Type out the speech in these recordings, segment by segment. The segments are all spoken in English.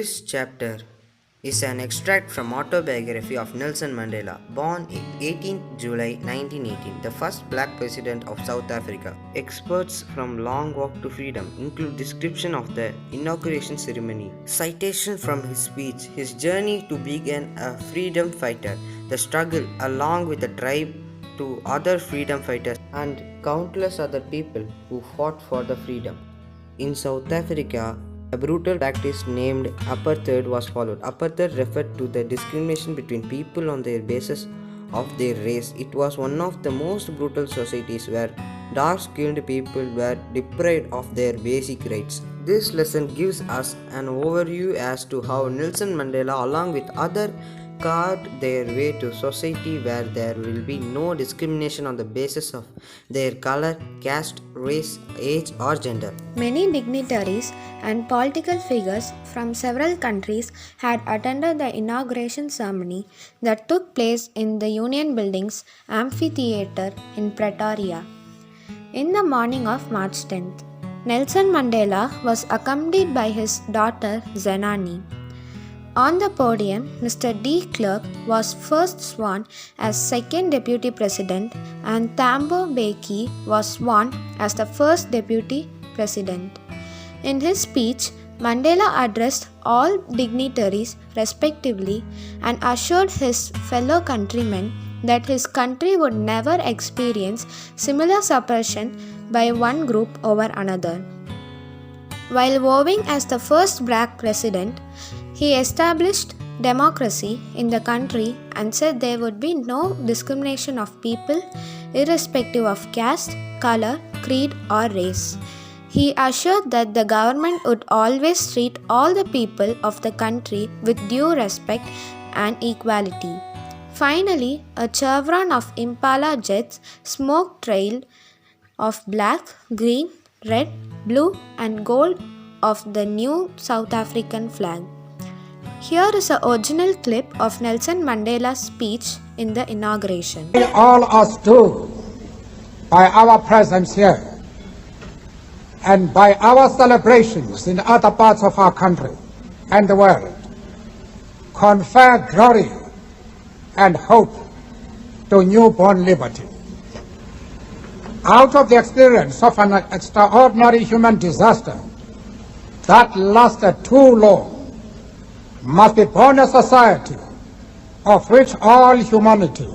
This chapter is an extract from autobiography of Nelson Mandela, born 18th July 1918, the first black president of South Africa. Experts from Long Walk to Freedom include description of the inauguration ceremony, citation from his speech, his journey to being a freedom fighter, the struggle along with the tribe to other freedom fighters and countless other people who fought for the freedom. In South Africa, a brutal practice named apartheid was followed. Apartheid referred to the discrimination between people on their basis of their race. It was one of the most brutal societies where dark-skinned people were deprived of their basic rights. This lesson gives us an overview as to how Nelson Mandela, along with others, carved their way to society where there will be no discrimination on the basis of their color, caste, race, age, or gender. Many dignitaries and political figures from several countries had attended the inauguration ceremony that took place in the Union Buildings Amphitheatre in Pretoria. In the morning of March 10th, Nelson Mandela was accompanied by his daughter Zenani. On the podium, Mr. De Klerk was first sworn as second deputy president and Thabo Mbeki was sworn as the first deputy president. In his speech, Mandela addressed all dignitaries respectively and assured his fellow countrymen that his country would never experience similar suppression by one group over another. While vowing as the first black president, he established democracy in the country and said there would be no discrimination of people irrespective of caste, color, creed, or race. He assured that the government would always treat all the people of the country with due respect and equality. Finally, a chevron of Impala jets smoke trailed of black, green, red, blue, and gold of the new South African flag. Here is an original clip of Nelson Mandela's speech in the inauguration. All us do by our presence here and by our celebrations in other parts of our country and the world confer glory and hope to newborn liberty. Out of the experience of an extraordinary human disaster that lasted too long, must be born a society of which all humanity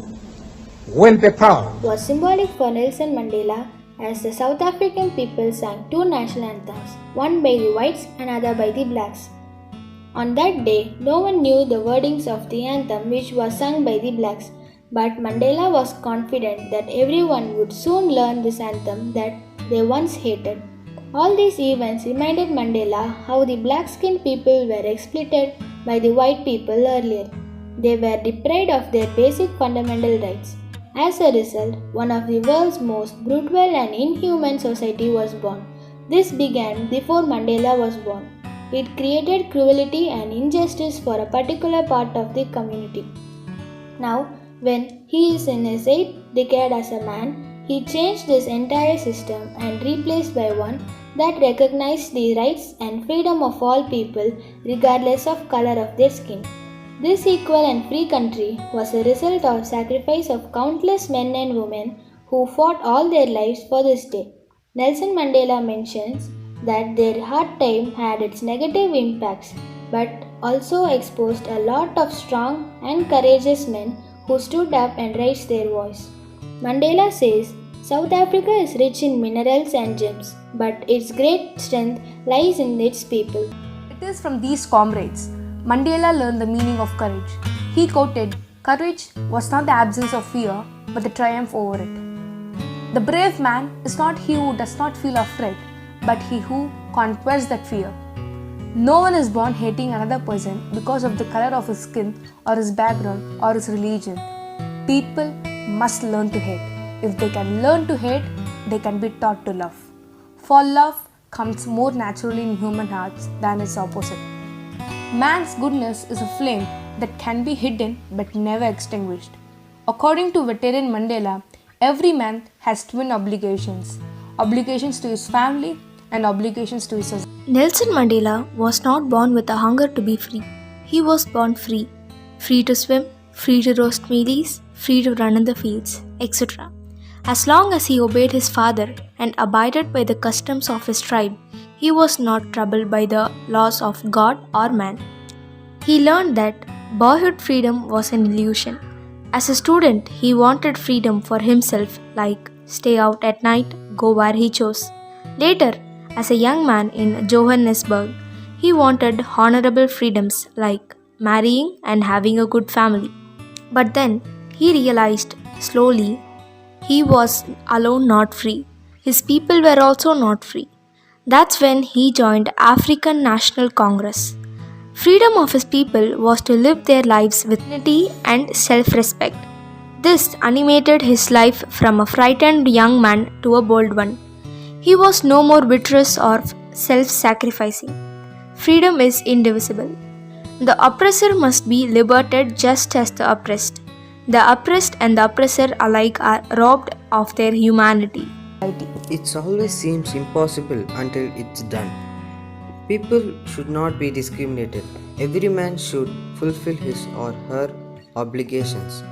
will be proud. Was symbolic for Nelson Mandela as the South African people sang two national anthems, one by the whites and other by the blacks. On that day, no one knew the wordings of the anthem which was sung by the blacks, but Mandela was confident that everyone would soon learn this anthem that they once hated. All these events reminded Mandela how the black-skinned people were exploited by the white people earlier. They were deprived of their basic fundamental rights. As a result, one of the world's most brutal and inhuman society was born. This began before Mandela was born. It created cruelty and injustice for a particular part of the community. Now, when he is in his 8th decade as a man, he changed this entire system and replaced by one that recognized the rights and freedom of all people regardless of color of their skin. This equal and free country was a result of sacrifice of countless men and women who fought all their lives for this day. Nelson Mandela mentions that their hard time had its negative impacts but also exposed a lot of strong and courageous men who stood up and raised their voice. Mandela says, South Africa is rich in minerals and gems, but its great strength lies in its people. It is from these comrades Mandela learned the meaning of courage. He quoted, "Courage was not the absence of fear, but the triumph over it. The brave man is not he who does not feel afraid, but he who conquers that fear." No one is born hating another person because of the color of his skin or his background or his religion. People must learn to hate. If they can learn to hate, they can be taught to love. For love comes more naturally in human hearts than its opposite. Man's goodness is a flame that can be hidden but never extinguished. According to veteran Mandela, every man has twin obligations to his family and obligations to his society. Nelson Mandela was not born with a hunger to be free. He was born free. Free to swim, free to roast mealies, free to run in the fields, etc. As long as he obeyed his father and abided by the customs of his tribe, he was not troubled by the laws of God or man. He learned that boyhood freedom was an illusion. As a student, he wanted freedom for himself, like stay out at night, go where he chose. Later, as a young man in Johannesburg, he wanted honorable freedoms like marrying and having a good family. But then he realized slowly he was alone not free. His people were also not free. That's when he joined African National Congress. Freedom of his people was to live their lives with dignity and self-respect. This animated his life from a frightened young man to a bold one. He was no more virtuous or self-sacrificing. Freedom is indivisible. The oppressor must be liberated just as the oppressed. The oppressed and the oppressor alike are robbed of their humanity. It always seems impossible until it's done. People should not be discriminated. Every man should fulfill his or her obligations.